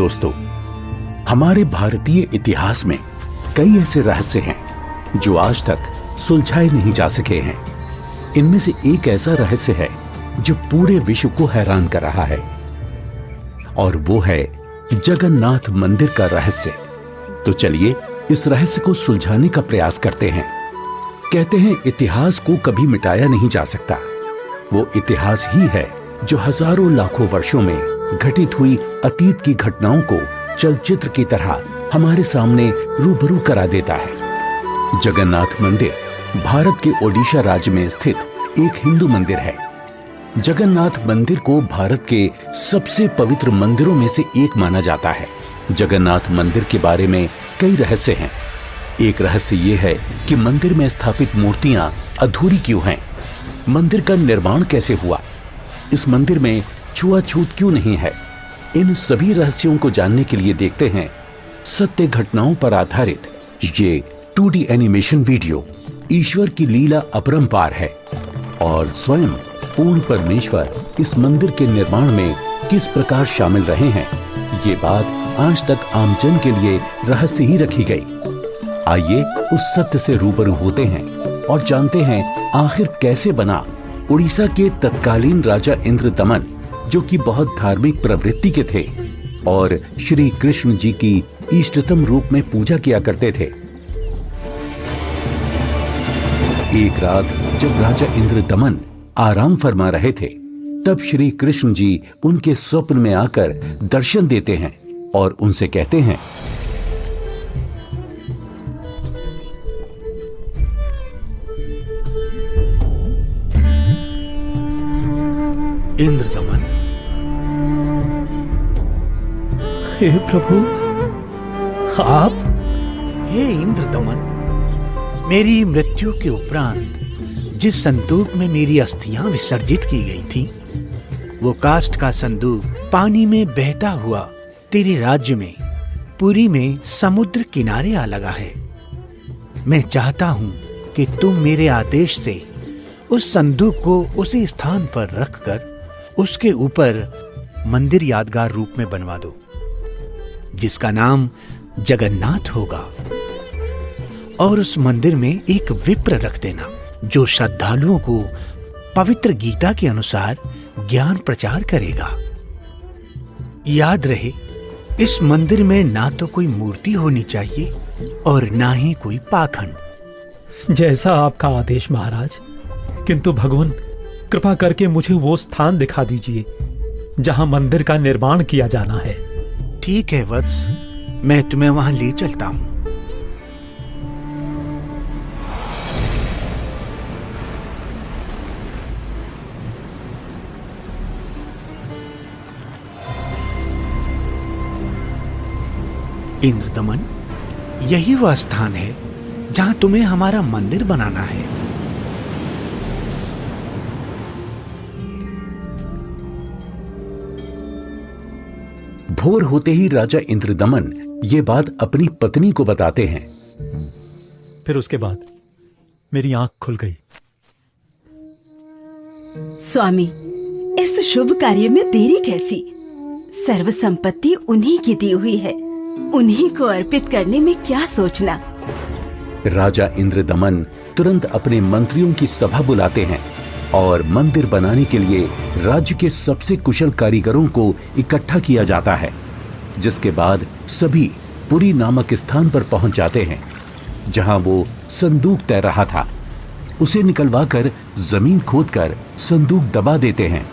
दोस्तों, हमारे भारतीय इतिहास में कई ऐसे रहस्य हैं जो आज तक सुलझाए नहीं जा सके हैं। इनमें से एक ऐसा रहस्य है जो पूरे विश्व को हैरान कर रहा है, और वो है जगन्नाथ मंदिर का रहस्य। तो चलिए इस रहस्य को सुलझाने का प्रयास करते हैं। कहते हैं इतिहास को कभी मिटाया नहीं जा सकता। वो इतिहास ही है जो हजारों लाखों वर्षों में घटित हुई अतीत की घटनाओं को चलचित्र की तरह हमारे सामने रूबरू करा देता है। जगन्नाथ मंदिर भारत के ओडिशा राज्य में स्थित एक हिंदू मंदिर है। जगन्नाथ मंदिर को भारत के सबसे पवित्र मंदिरों में से एक माना जाता है। जगन्नाथ मंदिर के बारे में कई रहस्य हैं। एक रहस्य ये है कि मंदिर में स्थापित मूर्तियां अधूरी क्यों हैं? मंदिर का निर्माण कैसे हुआ? इस मंदिर में छुआछूत क्यों नहीं है? इन सभी रहस्यों को जानने के लिए देखते हैं सत्य घटनाओं पर आधारित ये 2D एनिमेशन वीडियो। ईश्वर की लीला अपरंपार है और स्वयं पूर्ण परमेश्वर इस मंदिर के निर्माण में किस प्रकार शामिल रहे हैं, ये बात आज तक आमजन के लिए रहस्य ही रखी गई। आइए उस सत्य से रूबरू होते हैं और जानते हैं आखिर कैसे बना उड़ीसा के तत्कालीन राजा इंद्रदमन, जो कि बहुत धार्मिक प्रवृत्ति के थे और श्री कृष्ण जी की इष्टतम रूप में पूजा किया करते थे। एक रात जब राजा इंद्रदमन आराम फरमा रहे थे, तब श्री कृष्ण जी उनके स्वप्न में आकर दर्शन देते हैं और उनसे कहते हैं, इंद्रदमन, हे प्रभु, आप? हे इंद्रदमन, मेरी मृत्यु के उपरांत जिस संदूक में मेरी अस्थियां विसर्जित की गई थी, वो काष्ठ का संदूक पानी में बहता हुआ तेरे राज्य में पुरी में समुद्र किनारे आ लगा है। मैं चाहता हूं कि तुम मेरे आदेश से उस संदूक को उसी स्थान पर रखकर उसके ऊपर मंदिर यादगार रूप में बनवा दो, जिसका नाम जगन्नाथ होगा। और उस मंदिर में एक विप्र रख देना जो श्रद्धालुओं को पवित्र गीता के अनुसार ज्ञान प्रचार करेगा। याद रहे, इस मंदिर में ना तो कोई मूर्ति होनी चाहिए और ना ही कोई पाखंड। जैसा आपका आदेश महाराज। किंतु भगवान, कृपा करके मुझे वो स्थान दिखा दीजिए जहां मंदिर का निर्माण किया जाना है। ठीक है वत्स, मैं तुम्हें वहां ले चलता हूं। इंद्रदमन, यही वह स्थान है जहां तुम्हें हमारा मंदिर बनाना है। भोर होते ही राजा इंद्रदमन ये बात अपनी पत्नी को बताते हैं। फिर उसके बाद मेरी आंख खुल गई। स्वामी, इस शुभ कार्य में देरी कैसी? सर्व संपत्ति उन्हीं की दी हुई है, उन्हीं को अर्पित करने में क्या सोचना। राजा इंद्रदमन तुरंत अपने मंत्रियों की सभा बुलाते हैं और मंदिर बनाने के लिए राज्य के सबसे कुशल कारीगरों को इकट्ठा किया जाता है, जिसके बाद सभी पुरी नामक स्थान पर पहुंच जाते हैं जहां वो संदूक तैर रहा था। उसे निकलवाकर जमीन खोदकर संदूक दबा देते हैं।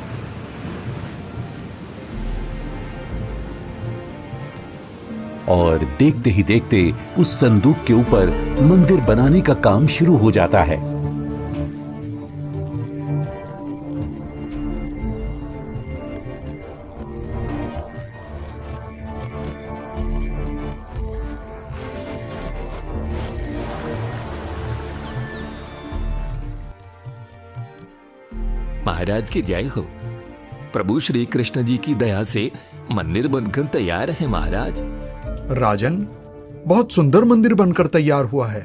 और देखते ही देखते उस संदूक के ऊपर मंदिर बनाने का काम शुरू हो जाता है। महाराज की जय हो। प्रभु श्री कृष्ण जी की दया से मंदिर बनकर तैयार है महाराज। राजन, बहुत सुंदर मंदिर बनकर तैयार हुआ है।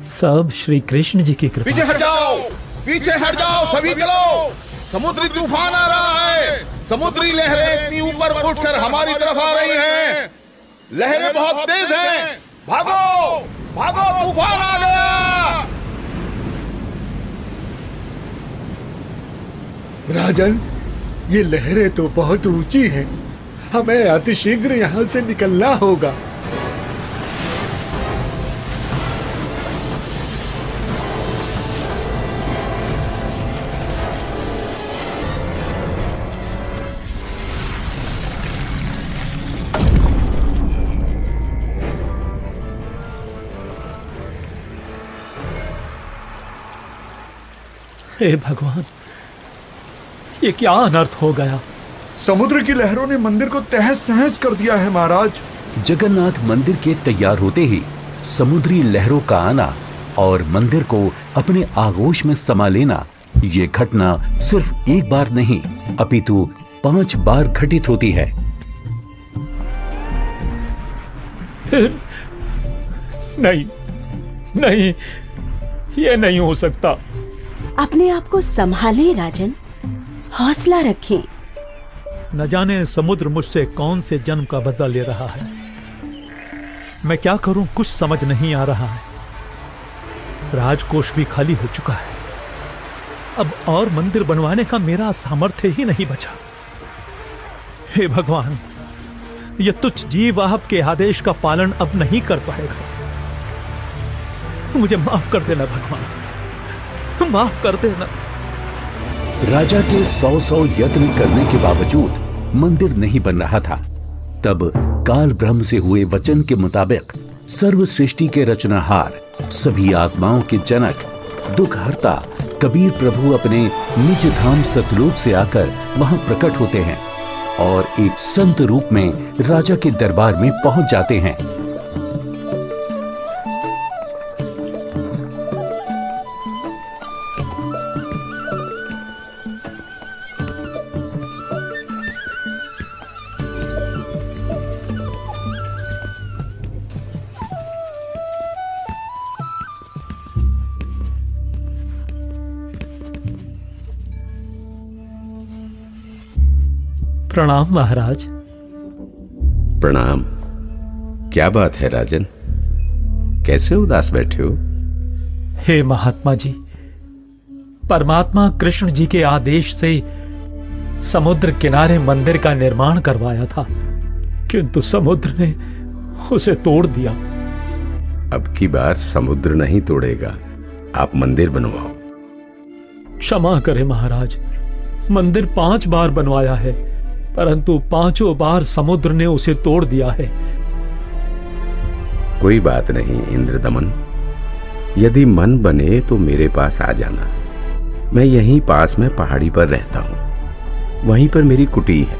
सब श्री कृष्ण जी की कृपा। पीछे हट जाओ, पीछे हट जाओ, सभी चलो। समुद्री तूफान आ रहा है, समुद्री लहरें इतनी ऊपर उठकर हमारी तरफ आ रही हैं। लहरें बहुत तेज हैं। भागो भागो, तूफान आ गया। राजन, ये लहरें तो बहुत ऊंची हैं। हमें अतिशीघ्र यहाँ से निकलना होगा। हे भगवान, ये क्या अनर्थ हो गया। समुद्र की लहरों ने मंदिर को तहस नहस कर दिया है महाराज। जगन्नाथ मंदिर के तैयार होते ही समुद्री लहरों का आना और मंदिर को अपने आगोश में समा लेना, ये घटना सिर्फ एक बार नहीं अपितु 5 बार घटित होती है। नहीं नहीं, ये नहीं हो सकता। अपने आप को संभालें राजन, हौसला रखें। न जाने समुद्र मुझसे कौन से जन्म का बदला ले रहा है। मैं क्या करूं, कुछ समझ नहीं आ रहा है। राजकोष भी खाली हो चुका है। अब और मंदिर बनवाने का मेरा सामर्थ्य ही नहीं बचा। हे भगवान, यह तुच्छ जीव आपके आदेश का पालन अब नहीं कर पाएगा। मुझे माफ कर देना भगवान, माफ कर देना। राजा के 100 यत्न करने के बावजूद मंदिर नहीं बन रहा था। तब काल ब्रह्म से हुए वचन के मुताबिक सर्व सृष्टि के रचनाहार, सभी आत्माओं के जनक, दुखहर्ता कबीर प्रभु अपने निज धाम सतलोक से आकर वहां प्रकट होते हैं और एक संत रूप में राजा के दरबार में पहुंच जाते हैं। प्रणाम महाराज। प्रणाम। क्या बात है राजन, कैसे उदास बैठे हो? हे महात्मा जी, परमात्मा कृष्ण जी के आदेश से समुद्र किनारे मंदिर का निर्माण करवाया था, किंतु समुद्र ने उसे तोड़ दिया। अब की बार समुद्र नहीं तोड़ेगा, आप मंदिर बनवाओ। क्षमा करें महाराज, मंदिर 5 बार बनवाया है, परंतु 5 बार समुद्र ने उसे तोड़ दिया है। कोई बात नहीं इंद्रदमन, यदि मन बने तो मेरे पास आ जाना। मैं यहीं पास में पहाड़ी पर रहता हूं, वहीं पर मेरी कुटी है।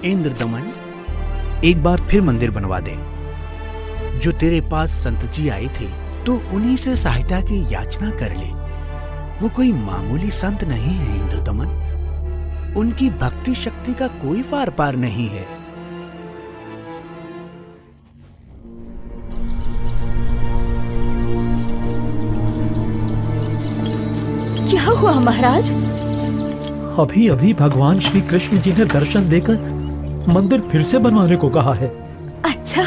इंद्रदमन, एक बार फिर मंदिर बनवा दे। जो तेरे पास संत जी आए थे, तो उन्हीं से सहायता की याचना कर ले। वो कोई मामूली संत नहीं है इंद्रदमन। उनकी भक्ति शक्ति का कोई पार पार नहीं है। क्या हुआ महाराज? अभी अभी भगवान श्री कृष्ण जी ने दर्शन देकर मंदिर फिर से बनवाने को कहा है। अच्छा।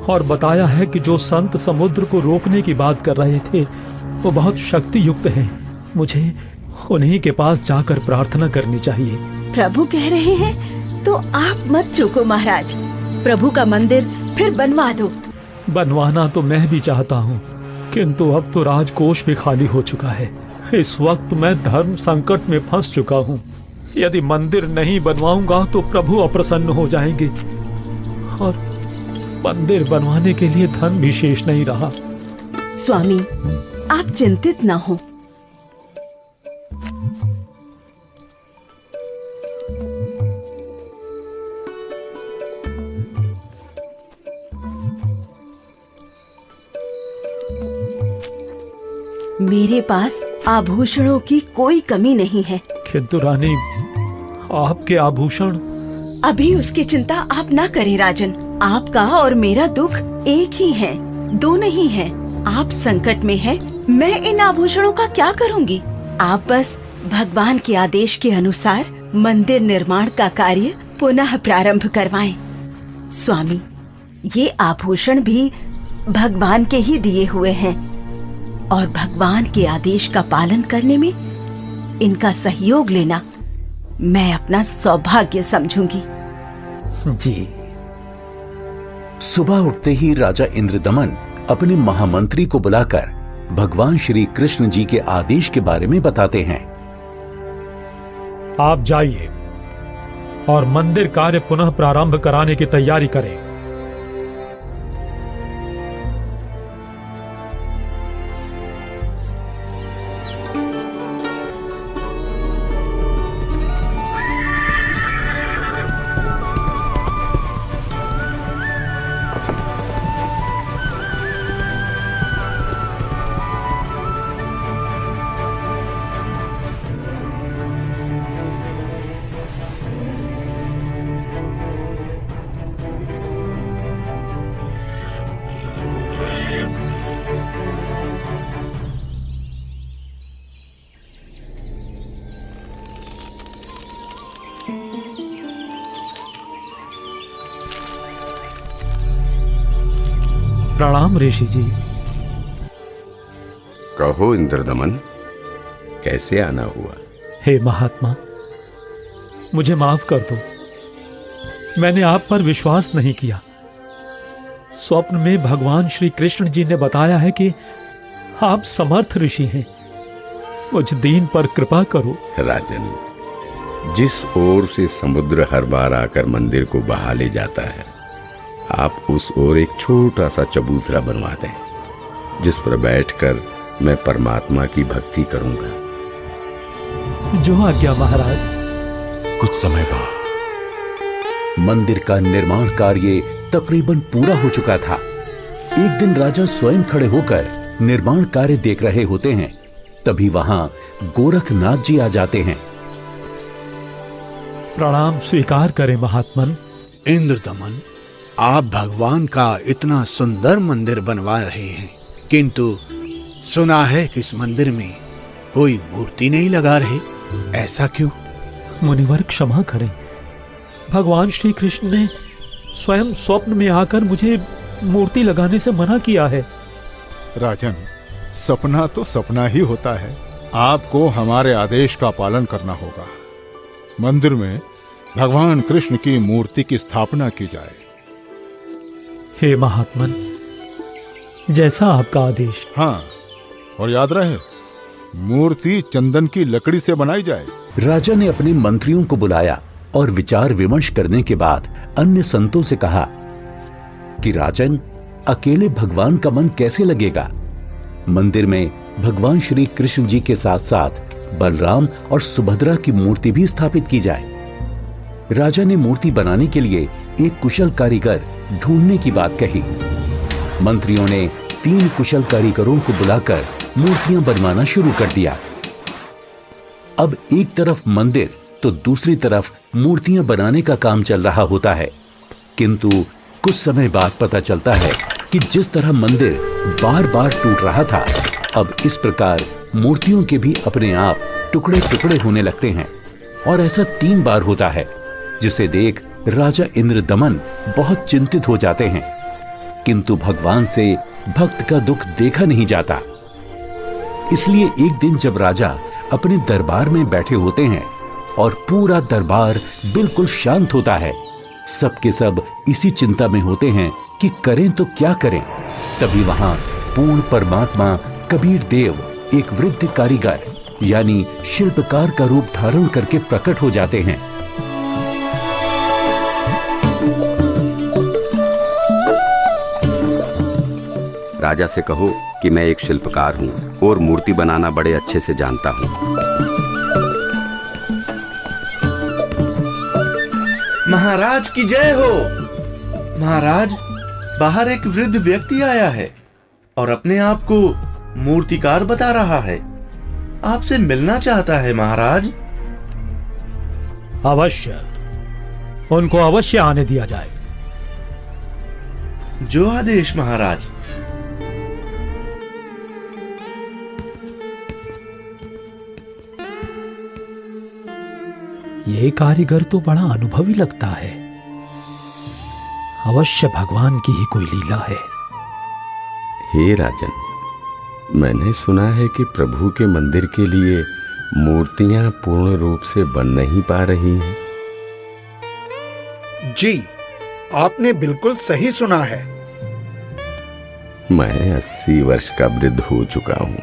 और बताया है कि जो संत समुद्र को रोकने की बात कर रहे थे वो बहुत शक्ति युक्त हैं। मुझे उन्हीं के पास जाकर प्रार्थना करनी चाहिए। प्रभु कह रहे हैं तो आप मत चूको महाराज, प्रभु का मंदिर फिर बनवा दो। बनवाना तो मैं भी चाहता हूँ, किंतु अब तो राजकोष भी खाली हो चुका है। इस वक्त मैं धर्म संकट में फंस चुका हूँ। यदि मंदिर नहीं बनवाऊंगा तो प्रभु अप्रसन्न हो जाएंगे और मंदिर बनवाने के लिए धन भी शेष नहीं रहा। स्वामी, आप चिंतित ना हो। मेरे पास आभूषणों की कोई कमी नहीं है। किंतु रानी, आपके आभूषण। अभी उसकी चिंता आप ना करें राजन। आपका और मेरा दुख एक ही है, दो नहीं है। आप संकट में हैं, मैं इन आभूषणों का क्या करूंगी? आप बस भगवान के आदेश के अनुसार मंदिर निर्माण का कार्य पुनः प्रारंभ करवाएं। स्वामी, ये आभूषण भी भगवान के ही दिए हुए हैं और भगवान के आदेश का पालन करने में इनका सहयोग लेना मैं अपना सौभाग्य समझूंगी। जी। सुबह उठते ही राजा इंद्रदमन अपने महामंत्री को बुलाकर भगवान श्री कृष्ण जी के आदेश के बारे में बताते हैं। आप जाइए और मंदिर कार्य पुनः प्रारंभ कराने की तैयारी करें। प्रणाम ऋषि जी। कहो इंद्रदमन, कैसे आना हुआ? हे महात्मा, मुझे माफ कर दो। मैंने आप पर विश्वास नहीं किया। स्वप्न में भगवान श्री कृष्ण जी ने बताया है कि आप समर्थ ऋषि हैं। मुझ दीन पर कृपा करो। राजन, जिस ओर से समुद्र हर बार आकर मंदिर को बहा ले जाता है, आप उस ओर एक छोटा सा चबूतरा बनवा दें, जिस पर बैठकर मैं परमात्मा की भक्ति करूंगा। जो आज्ञा महाराज। कुछ समय बाद मंदिर का निर्माण कार्य तकरीबन पूरा हो चुका था। एक दिन राजा स्वयं खड़े होकर निर्माण कार्य देख रहे होते हैं। तभी वहां गोरखनाथ जी आ जाते हैं। प्रणाम स्वीकार करें महात्मन। इंद्रदमन, आप भगवान का इतना सुंदर मंदिर बनवा रहे हैं, किंतु सुना है कि इस मंदिर में कोई मूर्ति नहीं लगा रहे। ऐसा क्यों? मुनिवर क्षमा करें। भगवान श्री कृष्ण ने स्वयं स्वप्न में आकर मुझे मूर्ति लगाने से मना किया है। राजन, सपना तो सपना ही होता है। आपको हमारे आदेश का पालन करना होगा। मंदिर में भगवान कृष्ण की मूर्ति की स्थापना की जाए। हे महात्मन, जैसा आपका आदेश। हाँ, और याद रहे, मूर्ति चंदन की लकड़ी से बनाई जाए। राजा ने अपने मंत्रियों को बुलाया और विचार विमर्श करने के बाद अन्य संतों से कहा कि राजन, अकेले भगवान का मन कैसे लगेगा? मंदिर में भगवान श्री कृष्ण जी के साथ साथ बलराम और सुभद्रा की मूर्ति भी स्थापित की जाए। राजा ने मूर्ति बनाने के लिए एक कुशल कारीगर ढूंढने की बात कही। मंत्रियों ने 3 कुशल कारीगरों को बुलाकर मूर्तियां बनवाना शुरू कर दिया। अब एक तरफ मंदिर तो दूसरी तरफ मूर्तियां बनाने का काम चल रहा होता है, किंतु कुछ समय बाद पता चलता है कि जिस तरह मंदिर बार बार टूट रहा था, अब इस प्रकार मूर्तियों के भी अपने आप टुकड़े टुकड़े होने लगते हैं। और ऐसा 3 बार होता है, जिसे देख राजा इंद्रदमन बहुत चिंतित हो जाते हैं, किंतु भगवान से भक्त का दुख देखा नहीं जाता। इसलिए एक दिन जब राजा अपने दरबार में बैठे होते हैं और पूरा दरबार बिल्कुल शांत होता है, सबके सब इसी चिंता में होते हैं कि करें तो क्या करें। तभी वहां पूर्ण परमात्मा कबीर देव एक वृद्ध कारीगर यानी शिल्पकार का रूप धारण करके प्रकट हो जाते हैं। राजा से कहो कि मैं एक शिल्पकार हूँ और मूर्ति बनाना बड़े अच्छे से जानता हूँ। महाराज की जय हो। महाराज, बाहर एक वृद्ध व्यक्ति आया है और अपने आप को मूर्तिकार बता रहा है। आपसे मिलना चाहता है महाराज। अवश्य, उनको अवश्य आने दिया जाए। जो आदेश महाराज। ये कारीगर तो बड़ा अनुभवी लगता है। अवश्य भगवान की ही कोई लीला है। हे राजन, मैंने सुना है कि प्रभु के मंदिर के लिए मूर्तियां पूर्ण रूप से बन नहीं पा रही हैं। जी, आपने बिल्कुल सही सुना है। मैं 80 वर्ष का वृद्ध हो चुका हूँ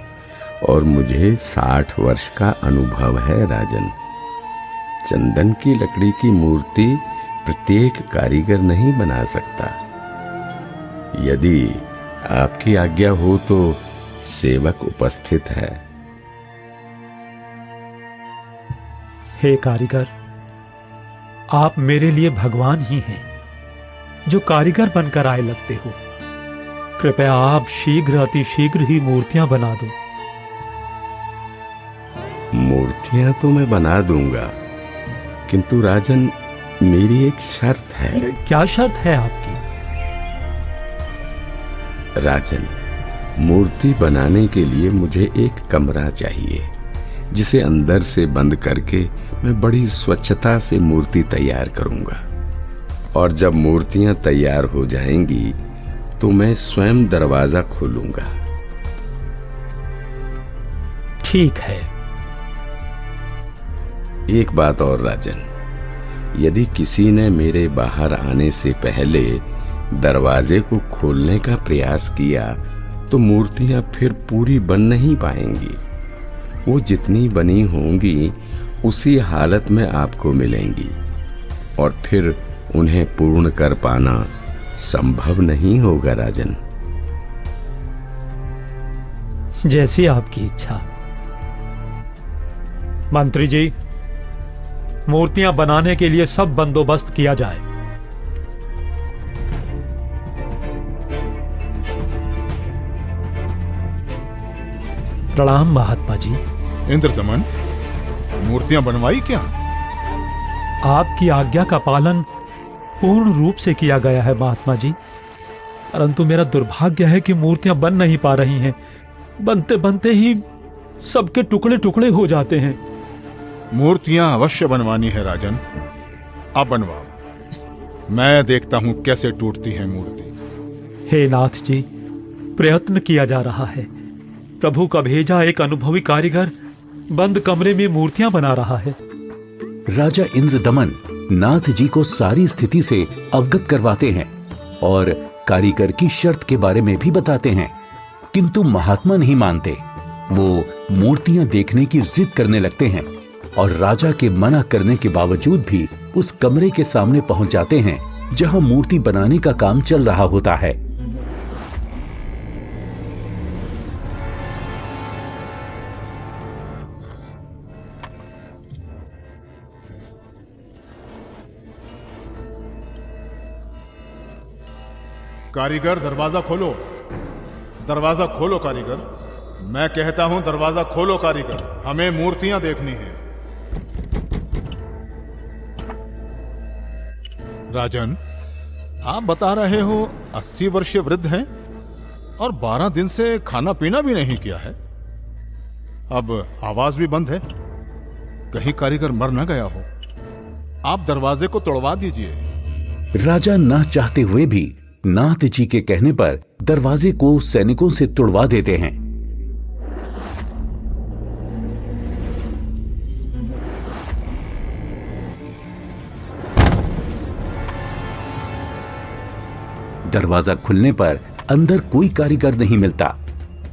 और मुझे 60 वर्ष का अनुभव है राजन। चंदन की लकड़ी की मूर्ति प्रत्येक कारीगर नहीं बना सकता। यदि आपकी आज्ञा हो तो सेवक उपस्थित है। हे कारीगर, आप मेरे लिए भगवान ही हैं, जो कारीगर बनकर आए लगते हो। कृपया आप शीघ्र, अति शीघ्र ही मूर्तियां बना दो। मूर्तियां तो मैं बना दूंगा, किंतु राजन, मेरी एक शर्त है। क्या शर्त है आपकी? राजन, मूर्ति बनाने के लिए मुझे एक कमरा चाहिए, जिसे अंदर से बंद करके मैं बड़ी स्वच्छता से मूर्ति तैयार करूंगा। और जब मूर्तियां तैयार हो जाएंगी तो मैं स्वयं दरवाजा खोलूंगा। ठीक है। एक बात और राजन, यदि किसी ने मेरे बाहर आने से पहले दरवाजे को खोलने का प्रयास किया तो मूर्तियां फिर पूरी बन नहीं पाएंगी। वो जितनी बनी होंगी उसी हालत में आपको मिलेंगी और फिर उन्हें पूर्ण कर पाना संभव नहीं होगा राजन। जैसी आपकी इच्छा। मंत्री जी, मूर्तियां बनाने के लिए सब बंदोबस्त किया जाए। प्रणाम महात्मा जी। इंद्रदमन, मूर्तियां बनवाई क्या? आपकी आज्ञा का पालन पूर्ण रूप से किया गया है महात्मा जी, परंतु मेरा दुर्भाग्य है कि मूर्तियां बन नहीं पा रही हैं। बनते बनते ही सबके टुकड़े टुकड़े हो जाते हैं। मूर्तियां अवश्य बनवानी है राजन, अब बनवाओ। मैं देखता हूं कैसे टूटती है मूर्ति। हे नाथ जी, प्रयत्न किया जा रहा है। प्रभु का भेजा एक अनुभवी कारीगर बंद कमरे में मूर्तियां बना रहा है। राजा इंद्रदमन नाथ जी को सारी स्थिति से अवगत करवाते हैं और कारीगर की शर्त के बारे में भी बताते हैं, किंतु महात्मा नहीं मानते। वो मूर्तियां देखने की जिद करने लगते हैं और राजा के मना करने के बावजूद भी उस कमरे के सामने पहुंच जाते हैं जहां मूर्ति बनाने का काम चल रहा होता है। कारीगर, दरवाजा खोलो। दरवाजा खोलो कारीगर। मैं कहता हूं दरवाजा खोलो कारीगर, हमें मूर्तियां देखनी है। राजन, आप बता रहे हो 80 वर्षीय वृद्ध हैं और 12 दिन से खाना पीना भी नहीं किया है। अब आवाज भी बंद है, कहीं कारीगर मर न गया हो। आप दरवाजे को तोड़वा दीजिए। राजा न चाहते हुए भी नाथ जी के कहने पर दरवाजे को सैनिकों से तुड़वा देते हैं। दरवाजा खुलने पर अंदर कोई कारीगर नहीं मिलता।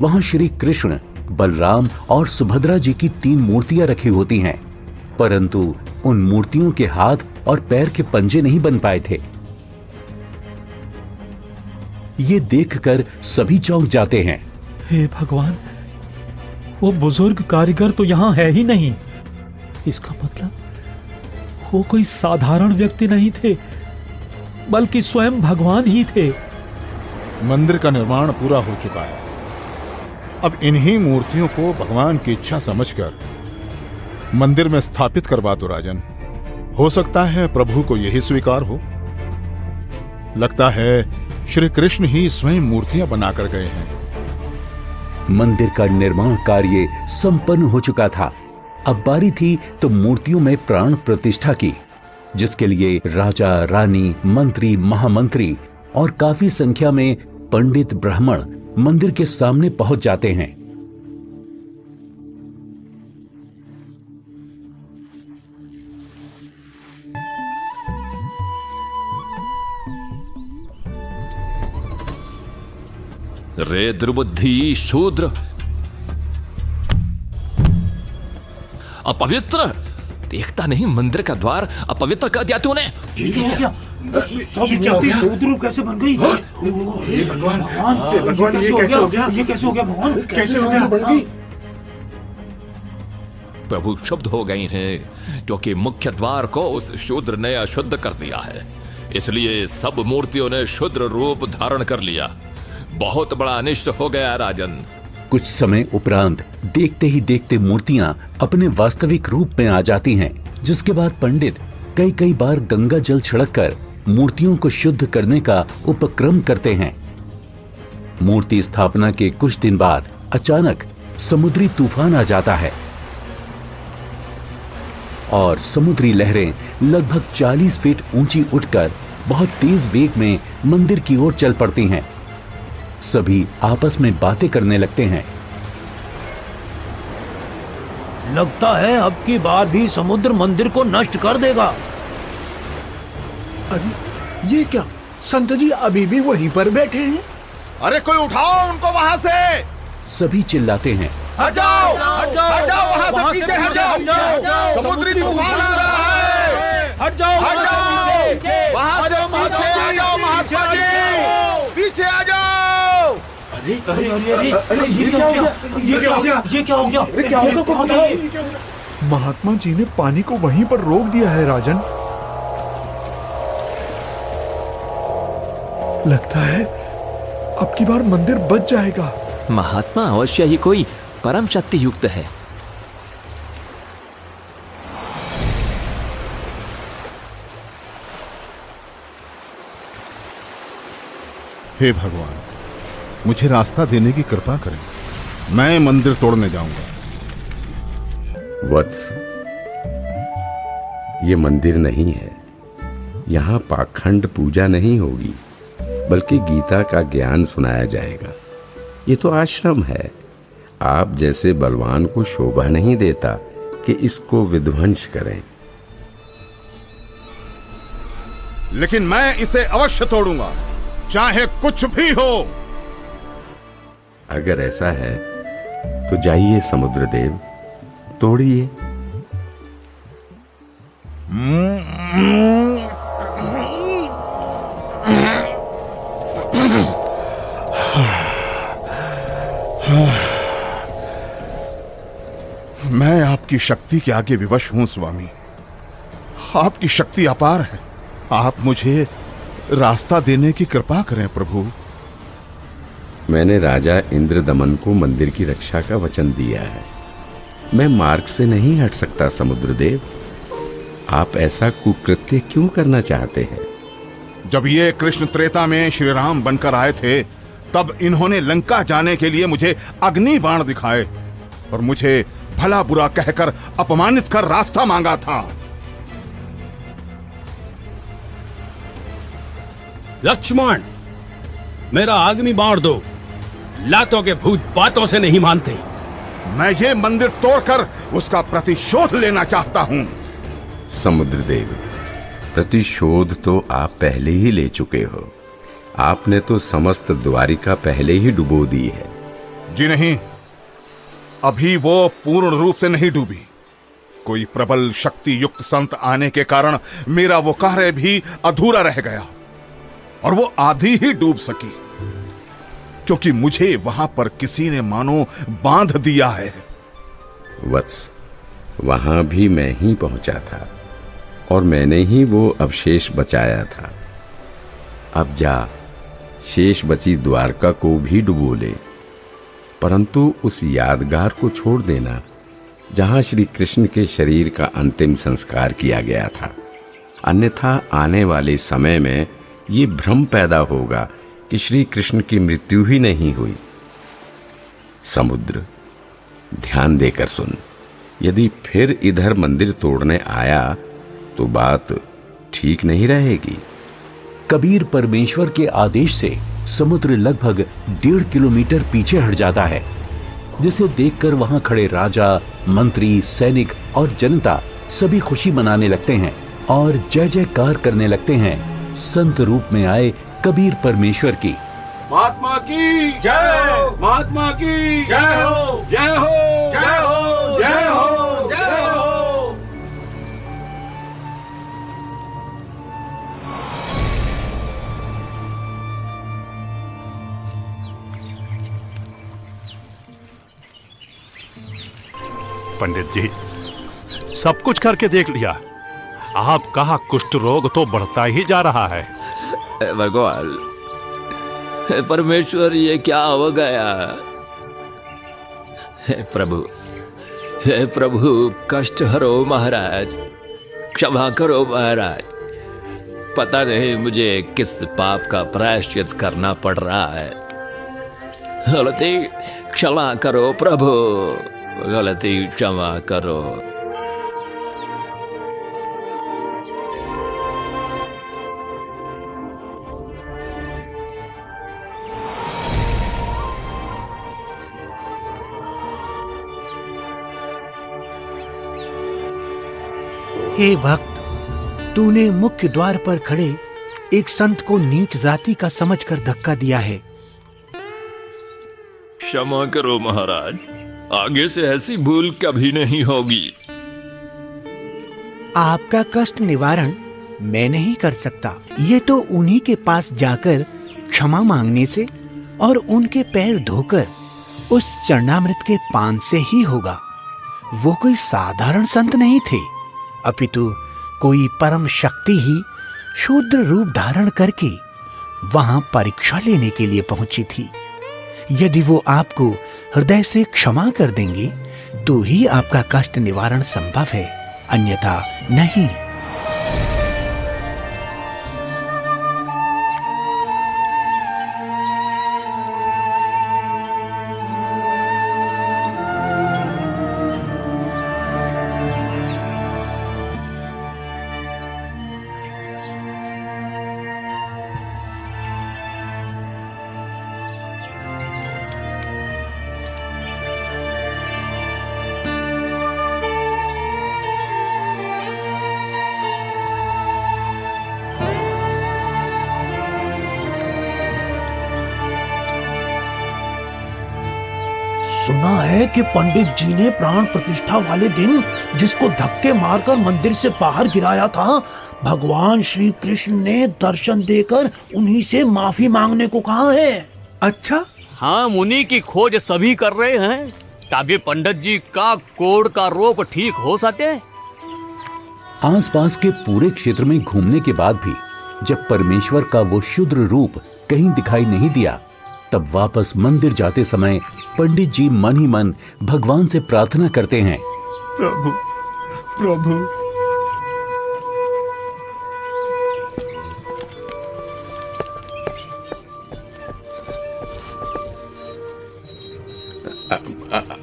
वहां श्री कृष्ण, बलराम और सुभद्रा जी की 3 मूर्तियां रखी होती हैं, परंतु उन मूर्तियों के हाथ और पैर के पंजे नहीं बन पाए थे। ये देखकर सभी चौंक जाते हैं। हे भगवान, वो बुजुर्ग कारीगर तो यहाँ है ही नहीं। इसका मतलब वो कोई साधारण व्यक्ति नहीं थे, बल्कि स्वयं भगवान ही थे। मंदिर का निर्माण पूरा हो चुका है। अब इन्हीं मूर्तियों को भगवान की इच्छा समझकर मंदिर में स्थापित करवा दो राजन, हो सकता है प्रभु को यही स्वीकार हो। लगता है श्री कृष्ण ही स्वयं मूर्तियां बनाकर गए हैं। मंदिर का निर्माण कार्य संपन्न हो चुका था। अब बारी थी तो मूर्तियों में प्राण प्रतिष्ठा की, जिसके लिए राजा, रानी, मंत्री, महामंत्री और काफी संख्या में पंडित ब्राह्मण मंदिर के सामने पहुंच जाते हैं। रे दुर्बुद्धि शूद्र, अपवित्र! देखता नहीं मंदिर का द्वार अपवित्र कर दिया तूने। शूद्र कैसे बन गई? भगवान ये कैसे हो गया? ये कैसे हो गया भगवान? कैसे हो गया? प्रभु क्षुब्ध हो गई हैं क्योंकि मुख्य द्वार को उस शूद्र ने अशुद्ध कर दिया है, इसलिए सब मूर्तियों ने शूद्र रूप धारण कर लिया। बहुत बड़ा अनिष्ट हो गया राजन। कुछ समय उपरांत देखते ही देखते मूर्तियां अपने वास्तविक रूप में आ जाती हैं, जिसके बाद पंडित कई बार गंगा जल छिड़ककर मूर्तियों को शुद्ध करने का उपक्रम करते हैं। मूर्ति स्थापना के कुछ दिन बाद अचानक समुद्री तूफान आ जाता है और समुद्री लहरें लगभग 40 फीट ऊंची उठकर बहुत तेज वेग में मंदिर की ओर चल पड़ती हैं। सभी आपस में बातें करने लगते हैं। लगता है अब की बार भी समुद्र मंदिर को नष्ट कर देगा। अरे ये क्या? संत जी अभी भी वहीं पर बैठे हैं। अरे कोई उठाओ उनको वहां से। सभी चिल्लाते हैं, हट जाओ, हट जाओ, हट जाओ वहां से, पीछे हट जाओ, समुद्री तूफान आ रहा है। हट जाओ, हट जाओ, वहां से पीछे आ जाओ, महात्मा जी, पीछे आ जाओ। अरे अरे अरे अरे अरे ये क्या हो गया? ये क्या हो गया? ये क्या हो गया? अरे क्या हो गया? महात्मा जी ने पानी को वहीं पर रोक दिया है राजन। लगता है अब की बार मंदिर बच जाएगा। महात्मा अवश्य ही कोई परम शक्ति युक्त है। हे भगवान, मुझे रास्ता देने की कृपा करें। मैं मंदिर तोड़ने जाऊंगा। वत्स, ये मंदिर नहीं है। यहाँ पाखंड पूजा नहीं होगी, बल्कि गीता का ज्ञान सुनाया जाएगा। ये तो आश्रम है। आप जैसे बलवान को शोभा नहीं देता कि इसको विध्वंस करें। लेकिन मैं इसे अवश्य तोड़ूंगा, चाहे कुछ भी हो। अगर ऐसा है तो जाइए समुद्रदेव, तोड़िए। मैं आपकी शक्ति के आगे विवश हूं स्वामी। आपकी शक्ति अपार है। आप मुझे रास्ता देने की कृपा करें प्रभु। मैंने राजा इंद्रदमन को मंदिर की रक्षा का वचन दिया है। मैं मार्ग से नहीं हट सकता समुद्रदेव। आप ऐसा कुकृत्य क्यों करना चाहते हैं? जब ये कृष्ण त्रेता में श्री राम बनकर आए थे, तब इन्होंने लंका जाने के लिए मुझे अग्नि बाण दिखाए और मुझे भला बुरा कहकर अपमानित कर रास्ता मांगा था। लक्ष्मण, मेरा अग्नि बाण दो। लातों के भूत बातों से नहीं मानते। मैं ये मंदिर तोड़कर उसका प्रतिशोध लेना चाहता हूं। समुद्रदेव, प्रतिशोध तो आप पहले ही ले चुके हो। आपने तो समस्त द्वारिका पहले ही डुबो दी है। जी नहीं, अभी वो पूर्ण रूप से नहीं डूबी। कोई प्रबल शक्ति युक्त संत आने के कारण मेरा वो कार्य भी अधूरा रह गया और वो आधी ही डूब सकी, क्योंकि मुझे वहां पर किसी ने मानो बांध दिया है। वत्स, वहां भी मैं ही पहुंचा था और मैंने ही वो अवशेष बचाया था। अब जा, शेष बची द्वारका को भी डुबो ले, परंतु उस यादगार को छोड़ देना जहां श्री कृष्ण के शरीर का अंतिम संस्कार किया गया था। अन्यथा आने वाले समय में ये भ्रम पैदा होगा कि श्री कृष्ण की मृत्यु ही नहीं हुई। समुद्र, ध्यान देकर सुन। यदि फिर इधर मंदिर तोड़ने आया तो बात ठीक नहीं रहेगी। कबीर परमेश्वर के आदेश से समुद्र लगभग 1.5 किलोमीटर पीछे हट जाता है, जिसे देखकर वहां खड़े राजा, मंत्री, सैनिक और जनता सभी खुशी मनाने लगते हैं और जय जयकार करने लगते हैं संत रूप में आए कबीर परमेश्वर की। महात्मा की जय, महात्मा की जय हो, जय हो, जय हो, जय हो, जय हो। पंडित जी, सब कुछ करके देख लिया, आपका कुष्ठ रोग तो बढ़ता ही जा रहा है। भगवान, परमेश्वर, ये क्या हो गया? हे प्रभु, कष्ट हरो महाराज, क्षमा करो महाराज। पता नहीं मुझे किस पाप का प्रायश्चित करना पड़ रहा है। गलती क्षमा करो प्रभु, गलती क्षमा करो। हे भक्त, तूने मुख्य द्वार पर खड़े एक संत को नीच जाति का समझकर धक्का दिया है। क्षमा करो महाराज, आगे से ऐसी भूल कभी नहीं होगी। आपका कष्ट निवारण मैं नहीं कर सकता, ये तो उन्हीं के पास जाकर क्षमा मांगने से और उनके पैर धोकर उस चरणामृत के पान से ही होगा। वो कोई साधारण संत नहीं थे, अपितु कोई परम शक्ति ही शूद्र रूप धारण करके वहां परीक्षा लेने के लिए पहुंची थी। यदि वो आपको हृदय से क्षमा कर देंगे तो ही आपका कष्ट निवारण संभव है, अन्यथा नहीं। सुना है कि पंडित जी ने प्राण प्रतिष्ठा वाले दिन जिसको धक्के मारकर मंदिर से बाहर गिराया था, भगवान श्री कृष्ण ने दर्शन देकर उन्हीं से माफी मांगने को कहा है। अच्छा? हाँ, मुनि की खोज सभी कर रहे हैं ताकि पंडित जी का कोढ़ का रोग ठीक हो सके। आसपास के पूरे क्षेत्र में घूमने के बाद भी जब परमेश्वर का वो शूद्र रूप कहीं दिखाई नहीं दिया, तब वापस मंदिर जाते समय पंडित जी मन ही मन भगवान से प्रार्थना करते हैं, प्रभु, प्रभु,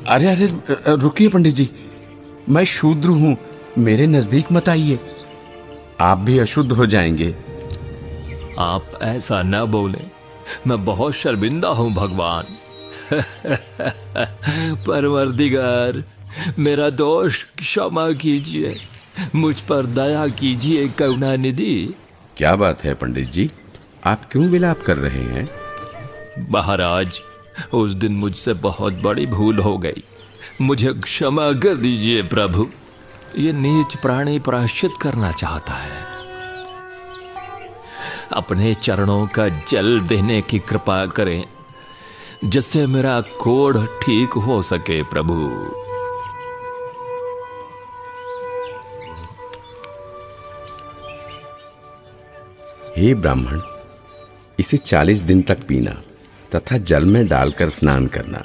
अरे अरे रुकिए पंडित जी, मैं शूद्र हूं, मेरे नजदीक मत आइए, आप भी अशुद्ध हो जाएंगे। आप ऐसा न बोले, मैं बहुत शर्मिंदा हूं भगवान। परवरदिगार, मेरा दोष क्षमा कीजिए, मुझ पर दया कीजिए करुणानिधि। क्या बात है पंडित जी, आप क्यों विलाप कर रहे हैं? महाराज, उस दिन मुझसे बहुत बड़ी भूल हो गई, मुझे क्षमा कर दीजिए प्रभु। ये नीच प्राणी प्रायश्चित करना चाहता है, अपने चरणों का जल देने की कृपा करें जिससे मेरा कोढ़ ठीक हो सके प्रभु। हे ब्राह्मण, इसे 40 दिन तक पीना तथा जल में डालकर स्नान करना।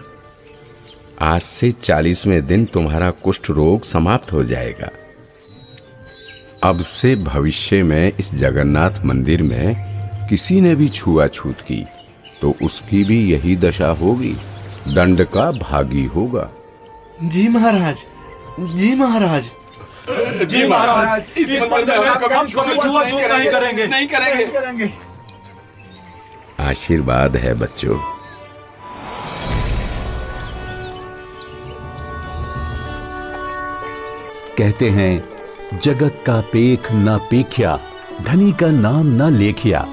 आज से 40वें दिन तुम्हारा कुष्ठ रोग समाप्त हो जाएगा। अब से भविष्य में इस जगन्नाथ मंदिर में किसी ने भी छुआछूत की तो उसकी भी यही दशा होगी, दंड का भागी होगा। जी महाराज, जी महाराज, जी महाराज, इस मंदिर में हम कभी छुआछूत नहीं करेंगे, नहीं करेंगे। आशीर्वाद है बच्चों। कहते हैं जगत का पेख ना पेख्या, धनी का नाम ना लेखिया।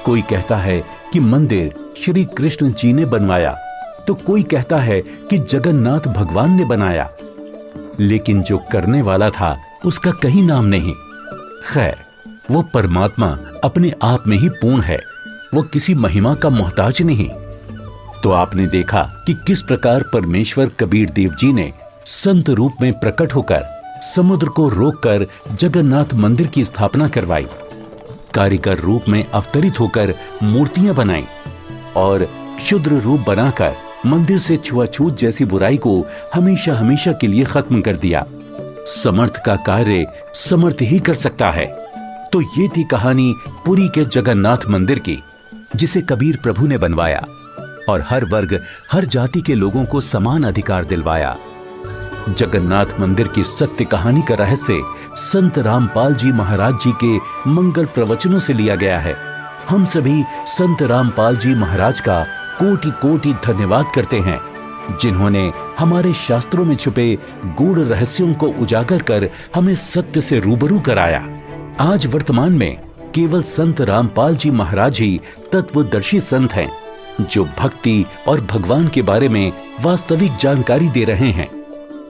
कोई कहता है कि मंदिर श्री कृष्ण जी ने बनवाया, तो कोई कहता है कि जगन्नाथ भगवान ने बनाया, लेकिन जो करने वाला था उसका कहीं नाम नहीं। खैर, वो परमात्मा अपने आप में ही पूर्ण है, वो किसी महिमा का मोहताज नहीं। तो आपने देखा कि किस प्रकार परमेश्वर कबीर देव जी ने संत रूप में प्रकट होकर समुद्र को रोककर जगन्नाथ मंदिर की स्थापना करवाई, कारीगर रूप में अवतरित होकर मूर्तियां बनाई और क्षुद्र रूप बनाकर मंदिर से छुआछूत जैसी बुराई को हमेशा हमेशा के लिए खत्म कर दिया। समर्थ का कार्य समर्थ ही कर सकता है। तो ये थी कहानी पुरी के जगन्नाथ मंदिर की, जिसे कबीर प्रभु ने बनवाया और हर वर्ग हर जाति के लोगों को समान अधिकार दिलवाया। जगन्नाथ मंदिर की सत्य कहानी का रहस्य संत रामपाल जी महाराज जी के मंगल प्रवचनों से लिया गया है। हम सभी संत रामपाल जी महाराज का कोटि कोटि धन्यवाद करते हैं, जिन्होंने हमारे शास्त्रों में छुपे गूढ़ रहस्यों को उजागर कर हमें सत्य से रूबरू कराया। आज वर्तमान में केवल संत रामपाल जी महाराज ही तत्वदर्शी संत हैं, जो भक्ति और भगवान के बारे में वास्तविक जानकारी दे रहे हैं।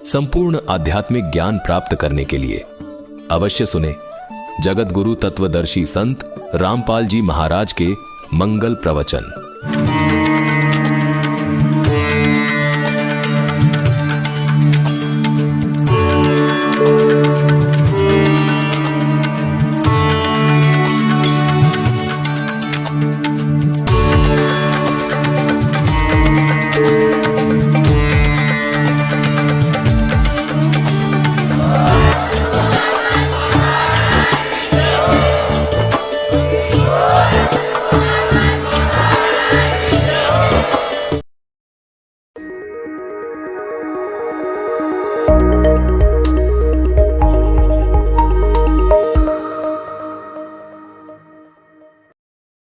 संपूर्ण आध्यात्मिक ज्ञान प्राप्त करने के लिए अवश्य सुने जगत गुरु तत्वदर्शी संत रामपाल जी महाराज के मंगल प्रवचन।